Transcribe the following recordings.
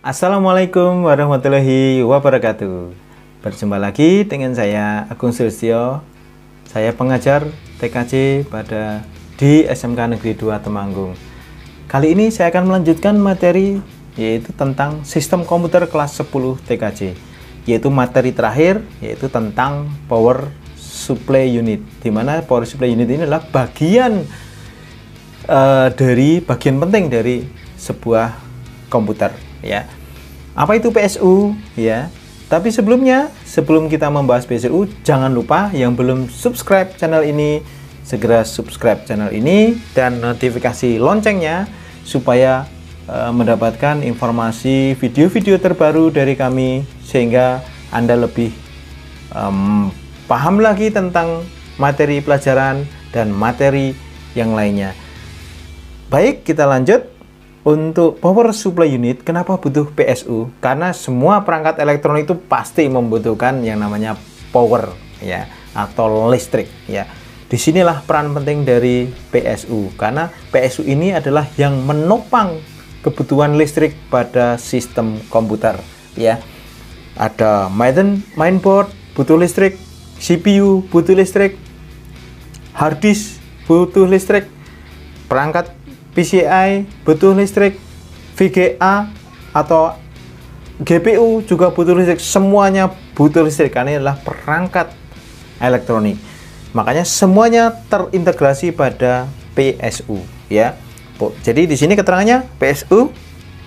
Assalamualaikum warahmatullahi wabarakatuh. Berjumpa lagi dengan saya Agung Sulistyo. Saya pengajar TKJ di SMK Negeri 2 Temanggung. Kali ini saya akan melanjutkan materi yaitu tentang sistem komputer kelas 10 TKJ, yaitu materi terakhir yaitu tentang power supply unit, di mana power supply unit ini adalah bagian penting dari sebuah komputer, ya. Apa itu PSU, ya? Tapi sebelum kita membahas PSU, jangan lupa yang belum subscribe channel ini segera subscribe channel ini dan notifikasi loncengnya supaya mendapatkan informasi video-video terbaru dari kami, sehingga Anda lebih paham lagi tentang materi pelajaran dan materi yang lainnya. Baik, kita lanjut. Untuk power supply unit, kenapa butuh PSU? Karena semua perangkat elektronik itu pasti membutuhkan yang namanya power, ya, atau listrik, ya. Disinilah peran penting dari PSU, karena PSU ini adalah yang menopang kebutuhan listrik pada sistem komputer, ya. Ada mainboard butuh listrik, CPU butuh listrik, hard disk butuh listrik, perangkat PCI butuh listrik, VGA atau GPU juga butuh listrik. Semuanya butuh listrik karena ini adalah perangkat elektronik. Makanya semuanya terintegrasi pada PSU, ya. Jadi di sini keterangannya PSU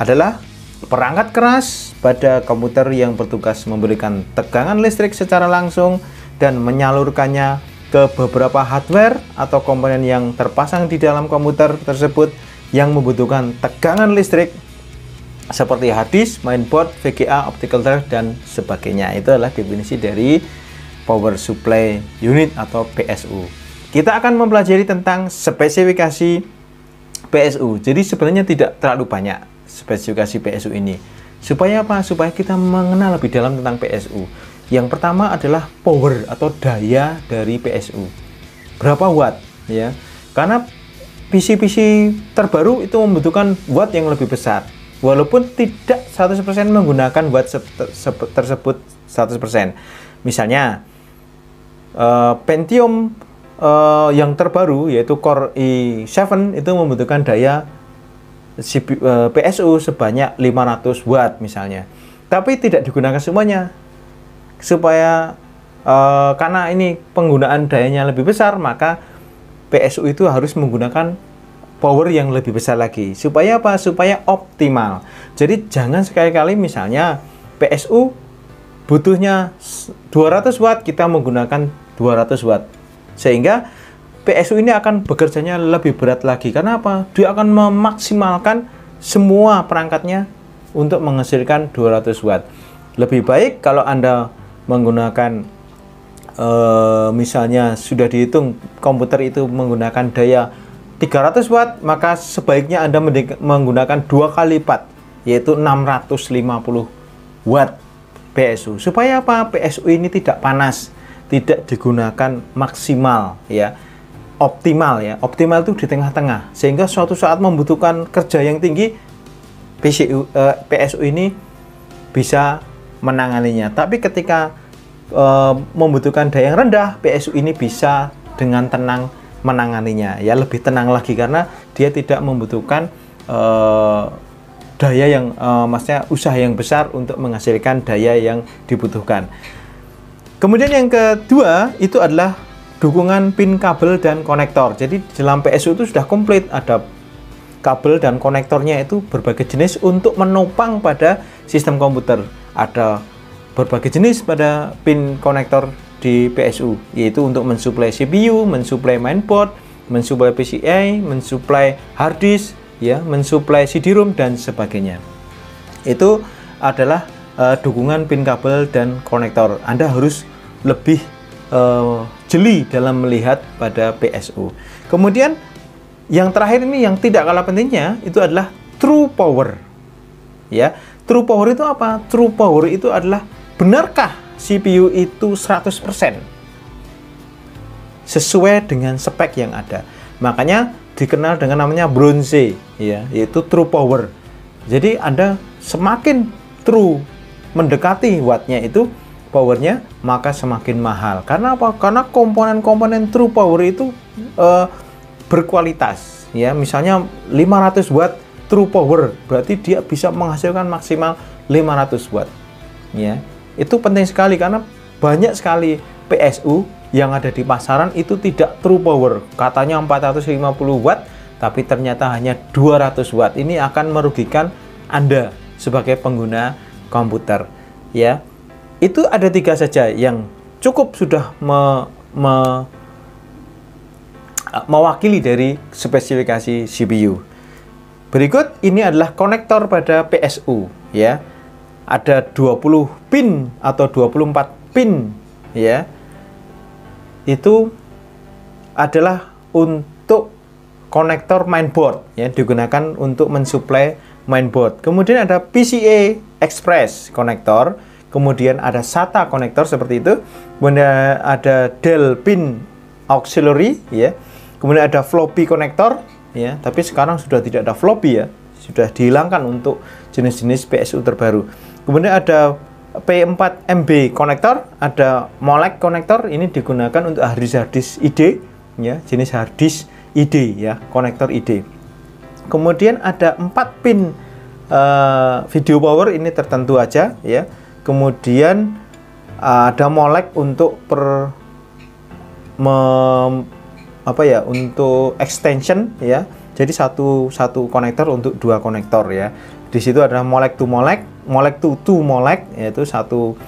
adalah perangkat keras pada komputer yang bertugas memberikan tegangan listrik secara langsung dan menyalurkannya ke beberapa hardware atau komponen yang terpasang di dalam komputer tersebut yang membutuhkan tegangan listrik seperti hard disk, mainboard, VGA, optical drive, dan sebagainya. Itu adalah definisi dari power supply unit atau PSU. Kita akan mempelajari tentang spesifikasi PSU. Jadi sebenarnya tidak terlalu banyak spesifikasi PSU ini. Supaya apa? Supaya kita mengenal lebih dalam tentang PSU. Yang pertama adalah power atau daya dari PSU. Berapa watt, ya? Karena PC-PC terbaru itu membutuhkan watt yang lebih besar. Walaupun tidak 100% menggunakan watt tersebut 100%. Misalnya Pentium yang terbaru yaitu Core i7 itu membutuhkan daya PSU sebanyak 500 watt misalnya. Tapi tidak digunakan semuanya. Karena ini penggunaan dayanya lebih besar, maka PSU itu harus menggunakan power yang lebih besar lagi. Supaya apa? Supaya optimal. Jadi jangan sekali-kali misalnya PSU butuhnya 200 watt, kita menggunakan 200 watt. Sehingga PSU ini akan bekerjanya lebih berat lagi. Karena apa? Dia akan memaksimalkan semua perangkatnya untuk menghasilkan 200 watt. Lebih baik kalau Anda menggunakan misalnya sudah dihitung komputer itu menggunakan daya 300 watt, maka sebaiknya Anda menggunakan 2 kali lipat, yaitu 650 watt PSU. Supaya apa? PSU ini tidak panas, tidak digunakan maksimal, ya, optimal, ya. Optimal itu di tengah-tengah, sehingga suatu saat membutuhkan kerja yang tinggi, PSU ini bisa menanganinya. Tapi ketika membutuhkan daya yang rendah, PSU ini bisa dengan tenang menanganinya, ya, lebih tenang lagi karena dia tidak membutuhkan daya yang maksudnya usaha yang besar untuk menghasilkan daya yang dibutuhkan. Kemudian yang kedua itu adalah dukungan pin kabel dan konektor. Jadi dalam PSU itu sudah komplit, ada kabel dan konektornya itu berbagai jenis untuk menopang pada sistem komputer. Ada berbagai jenis pada pin konektor di PSU, yaitu untuk mensuplai CPU, mensuplai mainboard, mensuplai PCI, mensuplai hard disk, ya, mensuplai CD-ROM dan sebagainya. Itu adalah dukungan pin kabel dan konektor. Anda harus lebih jeli dalam melihat pada PSU. Kemudian yang terakhir ini yang tidak kalah pentingnya itu adalah true power, ya. True power itu apa? True power itu adalah benarkah CPU itu 100% sesuai dengan spek yang ada. Makanya dikenal dengan namanya bronze, ya, yaitu true power. Jadi Anda semakin true mendekati wattnya itu powernya, maka semakin mahal. Karena apa? Karena komponen-komponen true power itu berkualitas. Ya, misalnya 500 watt true power, berarti dia bisa menghasilkan maksimal 500 watt. Ya, itu penting sekali karena banyak sekali PSU yang ada di pasaran itu tidak true power. Katanya 450 watt, tapi ternyata hanya 200 watt. Ini akan merugikan Anda sebagai pengguna komputer. Ya, itu ada 3 saja yang cukup sudah mewakili dari spesifikasi CPU. Berikut ini adalah konektor pada PSU, ya. Ada 20 pin atau 24 pin, ya. Itu adalah untuk konektor mainboard, ya, digunakan untuk mensuplai mainboard. Kemudian ada PCI Express konektor, kemudian ada SATA konektor seperti itu, kemudian ada Dell pin auxiliary, ya. Kemudian ada floppy konektor, ya, tapi sekarang sudah tidak ada floppy, ya, sudah dihilangkan untuk jenis-jenis PSU terbaru. Kemudian ada P4MB konektor, ada MOLEC konektor, ini digunakan untuk harddisk ID, ya, jenis harddisk ID, ya, konektor ID. Kemudian ada 4 pin video power, ini tertentu aja, ya. Kemudian ada MOLEC untuk untuk extension, ya. Jadi satu konektor untuk 2 konektor, ya. Di situ ada MOLEC to MOLEC, MOLEC to MOLEC, yaitu satu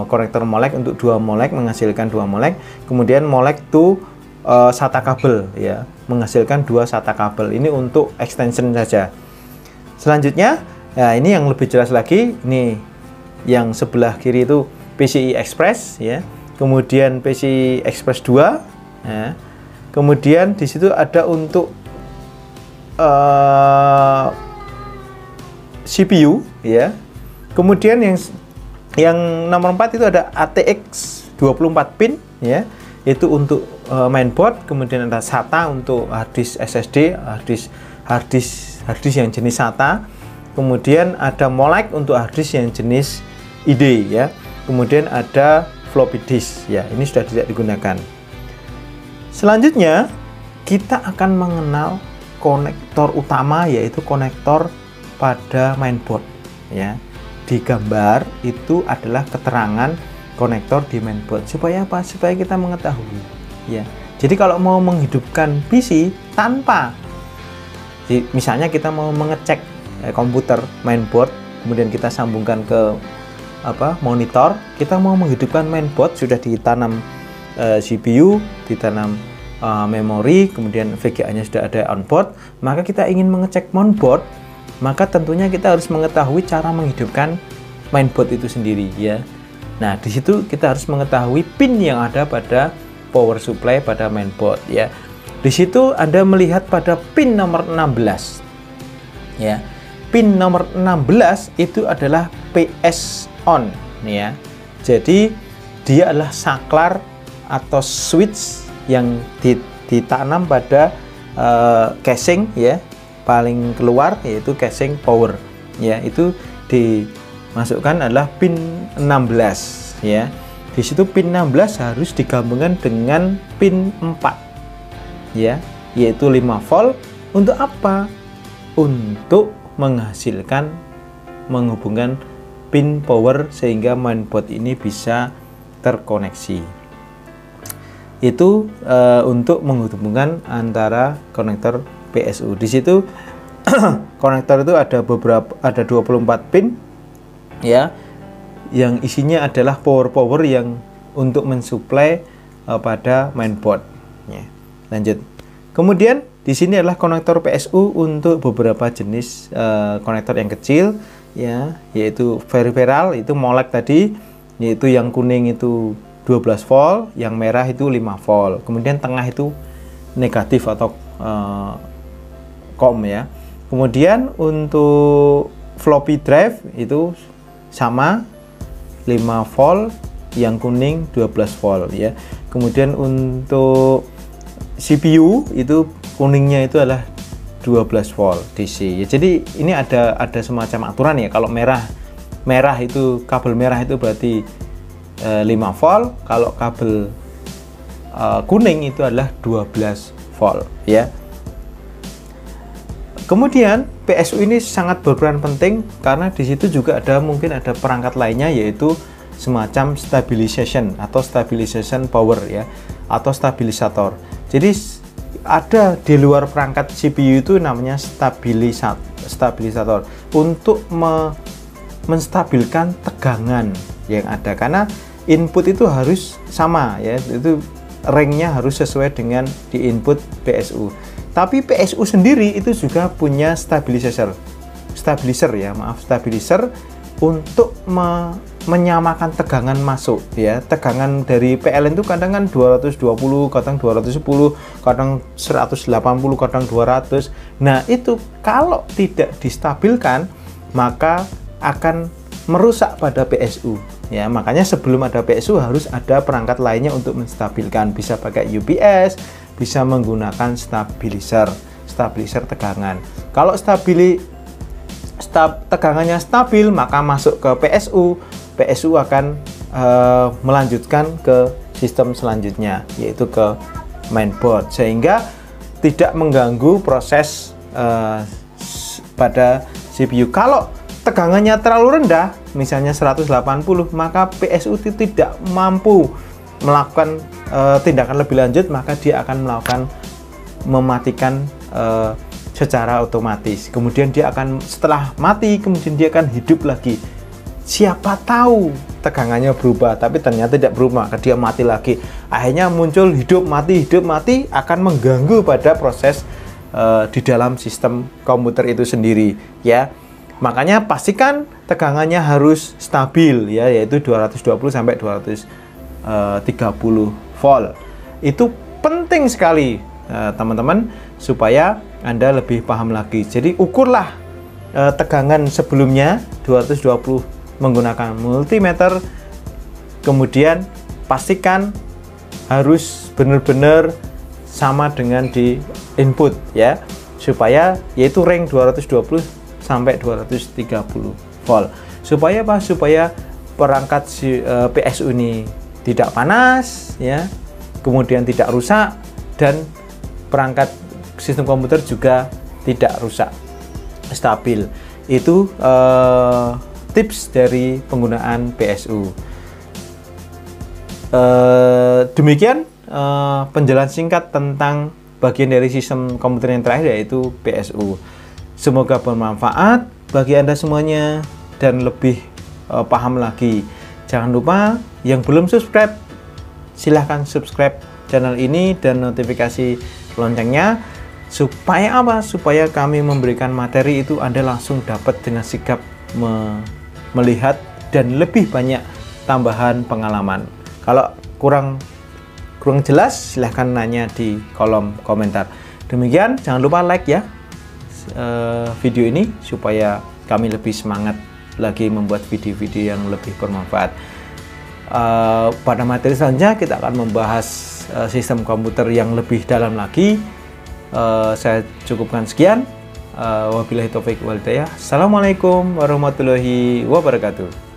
konektor MOLEC untuk 2 MOLEC menghasilkan 2 MOLEC. Kemudian MOLEC to SATA kabel, ya, menghasilkan 2 SATA kabel. Ini untuk extension saja. Selanjutnya, ya, ini yang lebih jelas lagi, ini yang sebelah kiri itu PCI Express, ya. Kemudian PCI Express 2, ya. Kemudian di situ ada untuk CPU, ya. Kemudian yang nomor 4 itu ada ATX 24 pin, ya. Itu untuk mainboard. Kemudian ada SATA untuk harddisk SSD, harddisk yang jenis SATA. Kemudian ada MOLEC untuk harddisk yang jenis ID, ya. Kemudian ada floppy disk, ya. Ini sudah tidak digunakan. Selanjutnya kita akan mengenal konektor utama, yaitu konektor pada mainboard, ya. Di gambar itu adalah keterangan konektor di mainboard. Supaya apa? Supaya kita mengetahui, ya. Jadi kalau mau menghidupkan PC tanpa, misalnya kita mau mengecek komputer mainboard, kemudian kita sambungkan ke monitor, kita mau menghidupkan mainboard, sudah ditanam CPU, ditanam memori, kemudian VGA-nya sudah ada onboard, maka kita ingin mengecek mainboard, maka tentunya kita harus mengetahui cara menghidupkan mainboard itu sendiri, ya. Nah, di situ kita harus mengetahui pin yang ada pada power supply pada mainboard, ya. Di situ Anda melihat pada pin nomor 16, ya. Pin nomor 16 itu adalah PS on, ya. Jadi dia adalah saklar atau switch yang ditanam pada casing, ya, paling keluar, yaitu casing power, ya. Itu dimasukkan adalah pin 16, ya. Di situ pin 16 harus digabungkan dengan pin 4, ya, yaitu 5 volt. Untuk apa? Untuk menghubungkan pin power sehingga mainboard ini bisa terkoneksi. Itu untuk menghubungkan antara konektor PSU. Di situ konektor itu ada 24 pin, ya, yang isinya adalah power yang untuk mensuplai pada mainboard, ya. Lanjut. Kemudian di sini adalah konektor PSU untuk beberapa jenis konektor yang kecil, ya, yaitu peripheral, itu MOLEC tadi, yaitu yang kuning itu 12 volt, yang merah itu 5 volt. Kemudian tengah itu negatif atau COM, ya. Kemudian untuk floppy drive itu sama 5 volt, yang kuning 12 volt, ya. Kemudian untuk CPU itu kuningnya itu adalah 12 volt DC. Ya, jadi ini ada semacam aturan ya. Kalau merah itu, kabel merah itu berarti 5 volt, kalau kabel kuning itu adalah 12 volt ya. Kemudian PSU ini sangat berperan penting karena di situ juga mungkin ada perangkat lainnya, yaitu semacam stabilization atau stabilization power ya, atau stabilisator. Jadi ada di luar perangkat CPU itu namanya stabilisator untuk menstabilkan tegangan yang ada, karena input itu harus sama ya, itu ringnya harus sesuai dengan di input PSU. Tapi PSU sendiri itu juga punya stabilizer untuk menyamakan tegangan masuk ya. Tegangan dari PLN itu kadang kan 220, kadang 210, kadang 180, kadang 200. Nah, itu kalau tidak distabilkan maka akan merusak pada PSU ya. Makanya sebelum ada PSU harus ada perangkat lainnya untuk menstabilkan. Bisa pakai UPS, bisa menggunakan stabilizer tegangan. Kalau tegangannya stabil, maka masuk ke PSU akan melanjutkan ke sistem selanjutnya, yaitu ke mainboard, sehingga tidak mengganggu proses pada CPU. Kalau tegangannya terlalu rendah, misalnya 180, maka PSU tidak mampu melakukan tindakan lebih lanjut, maka dia akan mematikan secara otomatis. Kemudian dia akan, setelah mati, kemudian dia akan hidup lagi. Siapa tahu tegangannya berubah, tapi ternyata tidak berubah, maka dia mati lagi. Akhirnya muncul hidup mati, akan mengganggu pada proses di dalam sistem komputer itu sendiri ya. Makanya pastikan tegangannya harus stabil ya, yaitu 220 sampai 230 volt. Itu penting sekali teman-teman, supaya Anda lebih paham lagi. Jadi ukurlah tegangan sebelumnya 220 menggunakan multimeter, kemudian pastikan harus benar-benar sama dengan di input ya, supaya yaitu range 220 sampai 230 volt. Supaya apa? Supaya perangkat PSU ini tidak panas ya, kemudian tidak rusak, dan perangkat sistem komputer juga tidak rusak, stabil. Itu tips dari penggunaan PSU. Demikian penjelasan singkat tentang bagian dari sistem komputer yang terakhir, yaitu PSU. Semoga bermanfaat bagi Anda semuanya dan lebih paham lagi. Jangan lupa yang belum subscribe, silahkan subscribe channel ini dan notifikasi loncengnya. Supaya apa? Supaya kami memberikan materi itu Anda langsung dapat dengan sigap melihat dan lebih banyak tambahan pengalaman. Kalau kurang jelas, silahkan nanya di kolom komentar. Demikian, jangan lupa like ya video ini, supaya kami lebih semangat lagi membuat video-video yang lebih bermanfaat. Pada materi selanjutnya kita akan membahas sistem komputer yang lebih dalam lagi. Saya cukupkan sekian. Wabillahi taufiq wal hidayah. Assalamualaikum warahmatullahi wabarakatuh.